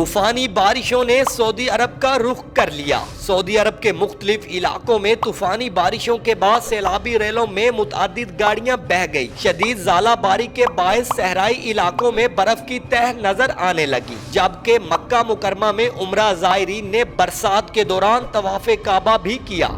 तूफानी बारिशों ने सऊदी अरब का रुख कर लिया। सऊदी अरब के मुख्तलिफ इलाकों में तूफानी बारिशों के बाद सैलाबी रेलों में मुतअद्दिद गाड़ियां बह गई। शदीद ज़ालाबारी के बायस सहराई इलाकों में बर्फ की तह नजर आने लगी, जबकि मक्का मुकरमा में उम्रा ज़ायरीन ने बरसात के दौरान तवाफ़े काबा भी किया।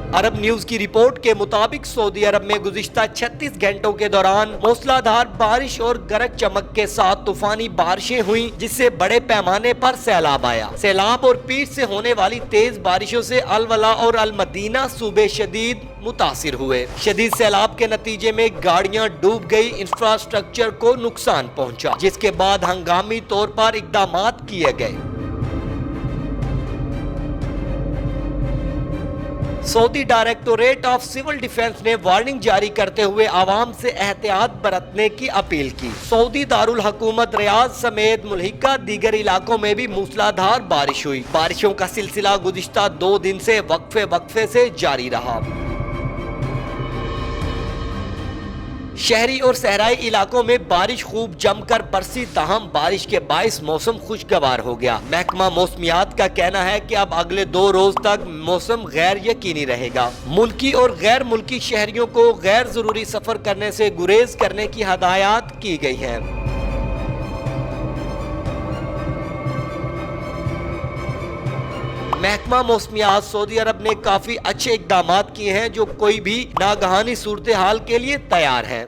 अरब न्यूज की रिपोर्ट के मुताबिक सऊदी अरब में गुज़िश्ता 36 घंटों के दौरान मूसलाधार बारिश और गरज चमक के साथ तूफानी बारिशें हुई, जिससे बड़े पैमाने पर सैलाब आया। सैलाब और पीठ से होने वाली तेज बारिशों से अलवला और अल मदीना सूबे शदीद मुतासिर हुए। शदीद सैलाब के नतीजे में गाड़ियां डूब गई, इंफ्रास्ट्रक्चर को नुकसान पहुंचा, जिसके बाद हंगामी तौर पर इक़दामात किए गए। Saudi directorate of civil defence ने वार्निंग जारी करते हुए आवाम से एहतियात बरतने की अपील की। सऊदी दारुल हुकूमत रियाद समेत मुल्हिका दीगर इलाकों में भी मूसलाधार बारिश हुई। बारिशों का सिलसिला गुज़िश्ता 2 दिन से वक्फे से जारी रहा। शहरी और सहराई इलाकों में बारिश खूब जमकर बरसी, ताहम बारिश के बाइस मौसम खुशगवार हो गया। महकमा मौसमियात का कहना है कि अब अगले 2 रोज तक मौसम गैर यकीनी रहेगा। मुल्की और गैर मुल्की शहरियों को गैर जरूरी सफर करने से गुरेज करने की हदायत की गई है। महकमा मौसमियात सऊदी अरब ने काफी अच्छे इक़दामात किए हैं, जो कोई भी नागहानी सूरत हाल के लिए तैयार है।